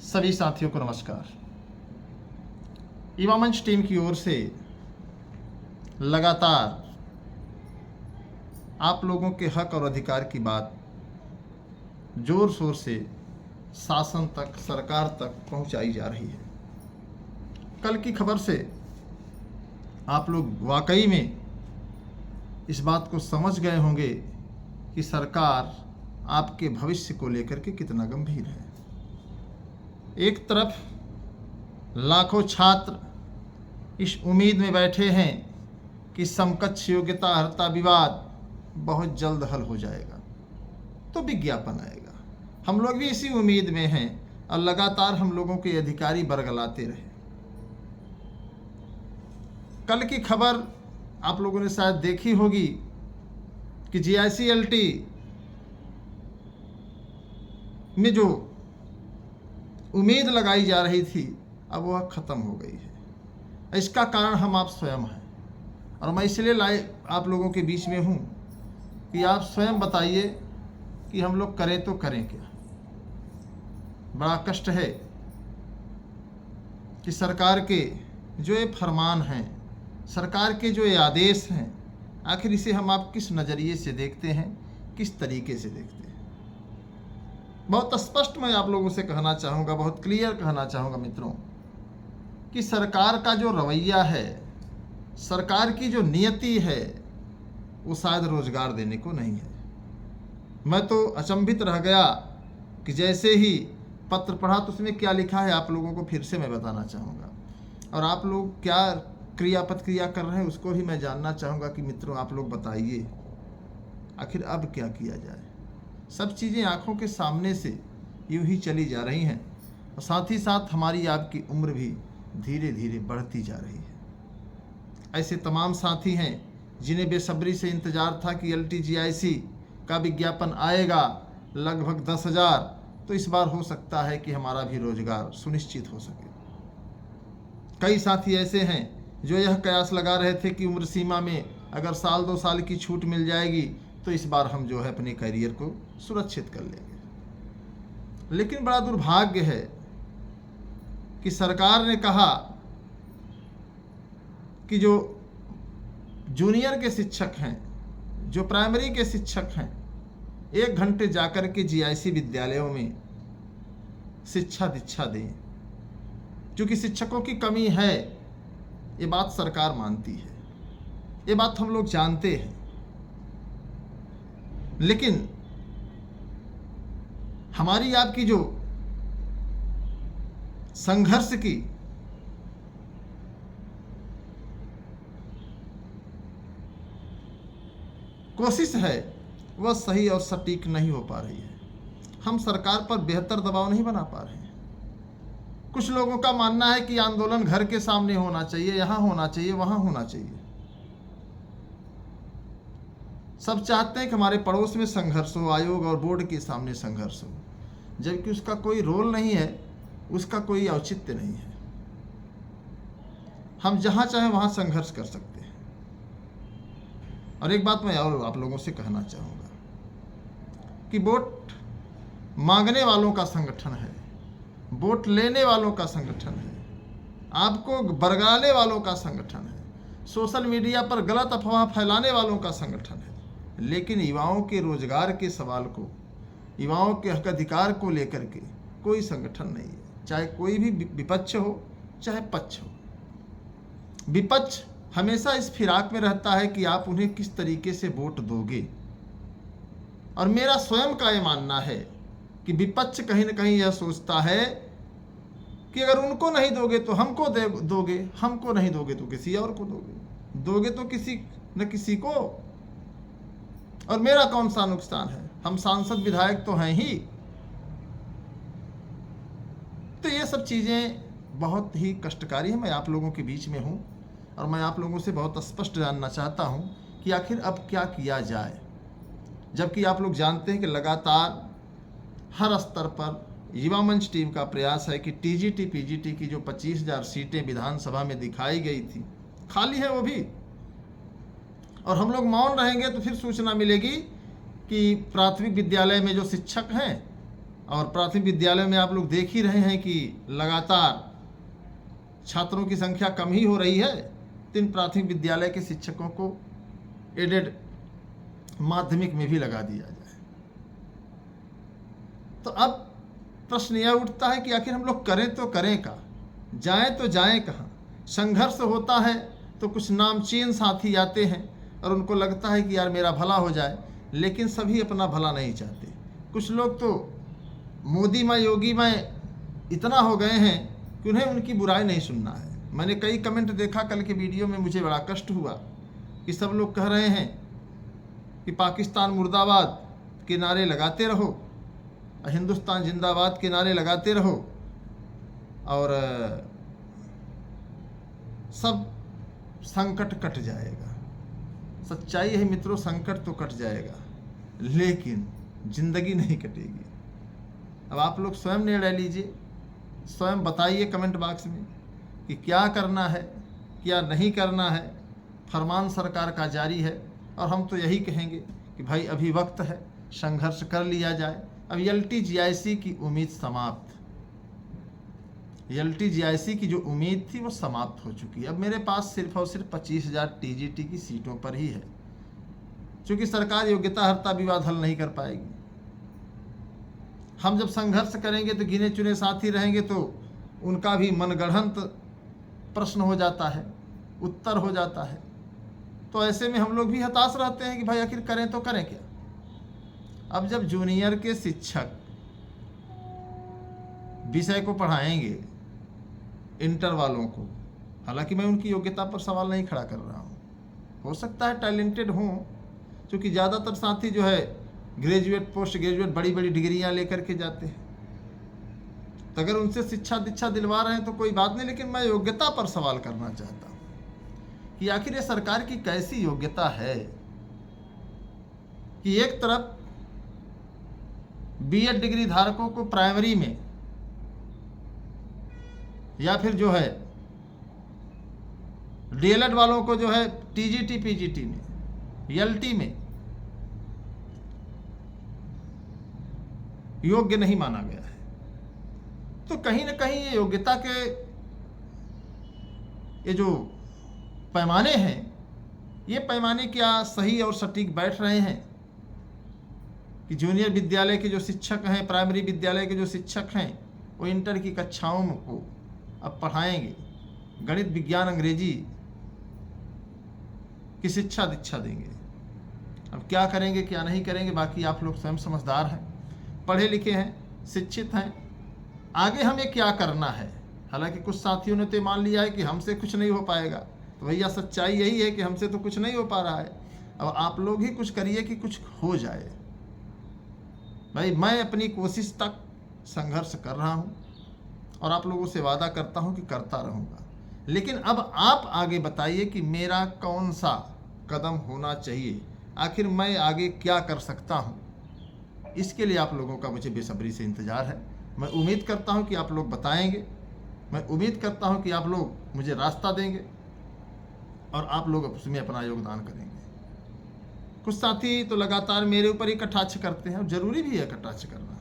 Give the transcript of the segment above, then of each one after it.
सभी साथियों को नमस्कार। युवा मंच टीम की ओर से लगातार आप लोगों के हक और अधिकार की बात जोर शोर से शासन तक, सरकार तक पहुंचाई जा रही है। कल की खबर से आप लोग वाकई में इस बात को समझ गए होंगे कि सरकार आपके भविष्य को लेकर के कितना गंभीर है। एक तरफ लाखों छात्र इस उम्मीद में बैठे हैं कि समकक्ष योग्यता अर्हता विवाद बहुत जल्द हल हो जाएगा तो विज्ञापन आएगा। हम लोग भी इसी उम्मीद में हैं और लगातार हम लोगों के अधिकारी बरगलाते रहे। कल की खबर आप लोगों ने शायद देखी होगी कि GICLT में जो उम्मीद लगाई जा रही थी अब वह ख़त्म हो गई है। इसका कारण हम आप स्वयं हैं और मैं इसलिए आप लोगों के बीच में हूँ कि आप स्वयं बताइए कि हम लोग करें तो करें क्या। बड़ा कष्ट है कि सरकार के जो ये फरमान हैं, सरकार के जो ये आदेश हैं, आखिर इसे हम आप किस नज़रिए से देखते हैं, किस तरीके से देखते हैं। बहुत स्पष्ट मैं आप लोगों से कहना चाहूँगा, बहुत क्लियर कहना चाहूँगा मित्रों, कि सरकार का जो रवैया है, सरकार की जो नियति है, वो शायद रोजगार देने को नहीं है। मैं तो अचंभित रह गया कि जैसे ही पत्र पढ़ा तो उसमें क्या लिखा है आप लोगों को फिर से मैं बताना चाहूँगा, और आप लोग क्या क्रिया प्रतिक्रिया कर रहे हैं उसको भी मैं जानना चाहूँगा कि मित्रों आप लोग बताइए आखिर अब क्या किया जाए। सब चीज़ें आँखों के सामने से यूँ ही चली जा रही हैं और साथ ही साथ हमारी आपकी उम्र भी धीरे धीरे बढ़ती जा रही है। ऐसे तमाम साथी हैं जिन्हें बेसब्री से इंतज़ार था कि LTGIC का विज्ञापन आएगा, लगभग 10,000, तो इस बार हो सकता है कि हमारा भी रोजगार सुनिश्चित हो सके। कई साथी ऐसे हैं जो यह कयास लगा रहे थे कि उम्र सीमा में अगर साल 2 साल की छूट मिल जाएगी तो इस बार हम जो है अपने करियर को सुरक्षित कर लेंगे। लेकिन बड़ा दुर्भाग्य है कि सरकार ने कहा कि जो जूनियर के शिक्षक हैं, जो प्राइमरी के शिक्षक हैं, 1 घंटे जाकर के GIC विद्यालयों में शिक्षा दीक्षा दें। क्योंकि शिक्षकों की कमी है, ये बात सरकार मानती है, ये बात हम लोग जानते हैं। लेकिन हमारी आपकी जो संघर्ष की कोशिश है वह सही और सटीक नहीं हो पा रही है। हम सरकार पर बेहतर दबाव नहीं बना पा रहे हैं। कुछ लोगों का मानना है कि आंदोलन घर के सामने होना चाहिए, यहाँ होना चाहिए, वहाँ होना चाहिए। सब चाहते हैं कि हमारे पड़ोस में संघर्ष हो, आयोग और बोर्ड के सामने संघर्ष हो, जबकि उसका कोई रोल नहीं है, उसका कोई औचित्य नहीं है। हम जहाँ चाहें वहाँ संघर्ष कर सकते हैं। और एक बात मैं और आप लोगों से कहना चाहूँगा कि वोट मांगने वालों का संगठन है, वोट लेने वालों का संगठन है, आपको बरगलाने वालों का संगठन है, सोशल मीडिया पर गलत अफवाह फैलाने वालों का संगठन है। लेकिन युवाओं के रोजगार के सवाल को, युवाओं के हक अधिकार को लेकर के कोई संगठन नहीं है, चाहे कोई भी विपक्ष हो चाहे पक्ष हो। विपक्ष हमेशा इस फिराक में रहता है कि आप उन्हें किस तरीके से वोट दोगे। और मेरा स्वयं का ये मानना है कि विपक्ष कहीं ना कहीं यह सोचता है कि अगर उनको नहीं दोगे तो हमको दोगे, हमको नहीं दोगे तो किसी और को दोगे तो किसी न किसी को, और मेरा कौन सा नुकसान है, हम सांसद विधायक तो हैं ही। तो ये सब चीज़ें बहुत ही कष्टकारी है। मैं आप लोगों के बीच में हूँ और मैं आप लोगों से बहुत स्पष्ट जानना चाहता हूँ कि आखिर अब क्या किया जाए, जबकि आप लोग जानते हैं कि लगातार हर स्तर पर युवा मंच टीम का प्रयास है कि TGT PGT की जो 25,000 सीटें विधानसभा में दिखाई गई थी खाली है वो भी, और हम लोग मौन रहेंगे तो फिर सूचना मिलेगी कि प्राथमिक विद्यालय में जो शिक्षक हैं और प्राथमिक विद्यालय में आप लोग देख ही रहे हैं कि लगातार छात्रों की संख्या कम ही हो रही है। तो इन प्राथमिक विद्यालय के शिक्षकों को एडेड माध्यमिक में भी लगा दिया जाए। तो अब प्रश्न यह उठता है कि आखिर हम लोग करें तो करें क्या, जाएं तो जाएं कहाँ। संघर्ष होता है तो कुछ नामचीन साथी आते हैं और उनको लगता है कि यार मेरा भला हो जाए, लेकिन सभी अपना भला नहीं चाहते। कुछ लोग तो मोदी में योगी में इतना हो गए हैं कि उन्हें उनकी बुराई नहीं सुनना है। मैंने कई कमेंट देखा कल के वीडियो में, मुझे बड़ा कष्ट हुआ कि सब लोग कह रहे हैं कि पाकिस्तान मुर्दाबाद के नारे लगाते रहो, हिंदुस्तान जिंदाबाद के नारे लगाते रहो और सब संकट कट जाएगा। सच्चाई है मित्रों, संकट तो कट जाएगा लेकिन जिंदगी नहीं कटेगी। अब आप लोग स्वयं निर्णय लीजिए, स्वयं बताइए कमेंट बॉक्स में कि क्या करना है क्या नहीं करना है। फरमान सरकार का जारी है और हम तो यही कहेंगे कि भाई अभी वक्त है, संघर्ष कर लिया जाए। अब LTGIC की उम्मीद समाप्त, LTGIC की जो उम्मीद थी वो समाप्त हो चुकी है। अब मेरे पास सिर्फ और सिर्फ 25,000 TGT की सीटों पर ही है, क्योंकि सरकार योग्यता हर्ता विवाद हल नहीं कर पाएगी। हम जब संघर्ष करेंगे तो गिने चुने साथी रहेंगे तो उनका भी मनगढ़ंत प्रश्न हो जाता है, उत्तर हो जाता है। तो ऐसे में हम लोग भी हताश रहते हैं कि भाई आखिर करें तो करें क्या। अब जब जूनियर के शिक्षक विषय को पढ़ाएंगे इंटर वालों को, हालांकि मैं उनकी योग्यता पर सवाल नहीं खड़ा कर रहा हूँ, हो सकता है टैलेंटेड हों, क्योंकि ज़्यादातर साथी जो है ग्रेजुएट पोस्ट ग्रेजुएट बड़ी बड़ी डिग्रियां लेकर के जाते हैं। तो अगर उनसे शिक्षा दीक्षा दिलवा रहे हैं तो कोई बात नहीं, लेकिन मैं योग्यता पर सवाल करना चाहता हूँ कि आखिर ये सरकार की कैसी योग्यता है कि एक तरफ B.Ed डिग्री धारकों को प्राइमरी में या फिर जो है D.LED वालों को जो है TGT PGT में LT में योग्य नहीं माना गया है। तो कहीं ना कहीं ये योग्यता के ये जो पैमाने हैं, ये पैमाने क्या सही और सटीक बैठ रहे हैं कि जूनियर विद्यालय के जो शिक्षक हैं, प्राइमरी विद्यालय के जो शिक्षक हैं, वो इंटर की कक्षाओं को अब पढ़ाएंगे, गणित विज्ञान अंग्रेजी की शिक्षा दीक्षा देंगे। अब क्या करेंगे क्या नहीं करेंगे, बाकी आप लोग स्वयं समझदार हैं, पढ़े लिखे हैं, शिक्षित हैं। आगे हमें क्या करना है, हालांकि कुछ साथियों ने तो मान लिया है कि हमसे कुछ नहीं हो पाएगा, तो भैया सच्चाई यही है कि हमसे तो कुछ नहीं हो पा रहा है। अब आप लोग ही कुछ करिए कि कुछ हो जाए। भाई मैं अपनी कोशिश तक संघर्ष कर रहा हूँ और आप लोगों से वादा करता हूँ कि करता रहूँगा, लेकिन अब आप आगे बताइए कि मेरा कौन सा कदम होना चाहिए, आखिर मैं आगे क्या कर सकता हूँ। इसके लिए आप लोगों का मुझे बेसब्री से इंतज़ार है। मैं उम्मीद करता हूँ कि आप लोग बताएंगे, मैं उम्मीद करता हूँ कि आप लोग मुझे रास्ता देंगे और आप लोग उसमें अपना योगदान करेंगे। कुछ साथी तो लगातार मेरे ऊपर ही कटाक्ष करते हैं और ज़रूरी भी है कटाक्ष करना,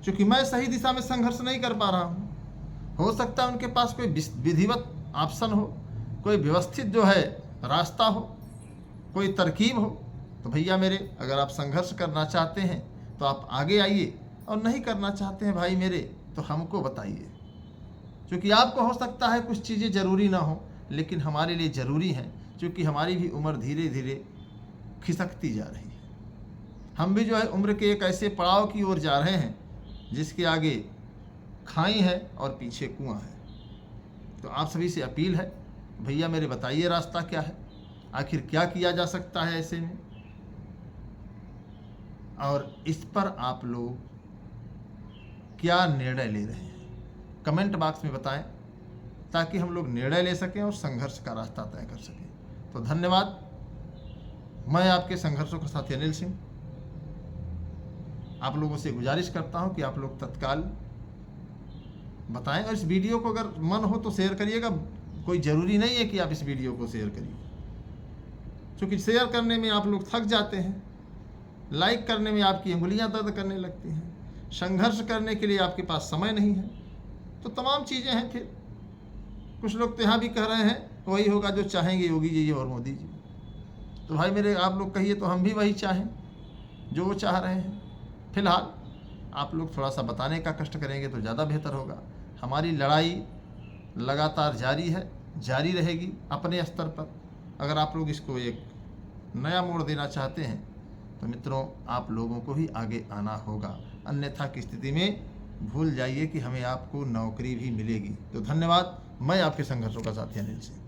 क्योंकि मैं सही दिशा में संघर्ष नहीं कर पा रहा हूँ। हो सकता है उनके पास कोई विधिवत ऑप्शन हो, कोई व्यवस्थित जो है रास्ता हो, कोई तरकीब हो। तो भैया मेरे, अगर आप संघर्ष करना चाहते हैं तो आप आगे आइए, और नहीं करना चाहते हैं भाई मेरे तो हमको बताइए, क्योंकि आपको हो सकता है कुछ चीज़ें ज़रूरी ना हो, लेकिन हमारे लिए ज़रूरी हैं, क्योंकि हमारी भी उम्र धीरे धीरे खिसकती जा रही है। हम भी जो है उम्र के एक ऐसे पड़ाव की ओर जा रहे हैं जिसके आगे खाई है और पीछे कुआं है। तो आप सभी से अपील है, भैया मेरे बताइए रास्ता क्या है, आखिर क्या किया जा सकता है ऐसे में, और इस पर आप लोग क्या निर्णय ले रहे हैं, कमेंट बॉक्स में बताएं, ताकि हम लोग निर्णय ले सकें और संघर्ष का रास्ता तय कर सकें। तो धन्यवाद। मैं आपके संघर्षों का साथी अनिल सिंह आप लोगों से गुजारिश करता हूं कि आप लोग तत्काल बताएं, और इस वीडियो को अगर मन हो तो शेयर करिएगा। कोई ज़रूरी नहीं है कि आप इस वीडियो को शेयर करिए, क्योंकि शेयर करने में आप लोग थक जाते हैं, लाइक करने में आपकी अंगुलियां दर्द करने लगती हैं, संघर्ष करने के लिए आपके पास समय नहीं है, तो तमाम चीज़ें हैं। फिर कुछ लोग तो यहाँ भी कह रहे हैं वही होगा जो चाहेंगे योगी जी और मोदी जी। तो भाई मेरे आप लोग कहिए तो हम भी वही चाहें जो वो चाह रहे हैं। फिलहाल आप लोग थोड़ा सा बताने का कष्ट करेंगे तो ज़्यादा बेहतर होगा। हमारी लड़ाई लगातार जारी है, जारी रहेगी अपने स्तर पर। अगर आप लोग इसको एक नया मोड़ देना चाहते हैं तो मित्रों आप लोगों को ही आगे आना होगा, अन्यथा की स्थिति में भूल जाइए कि हमें आपको नौकरी भी मिलेगी। तो धन्यवाद, मैं आपके संघर्षों का साथी अनिल सिंह।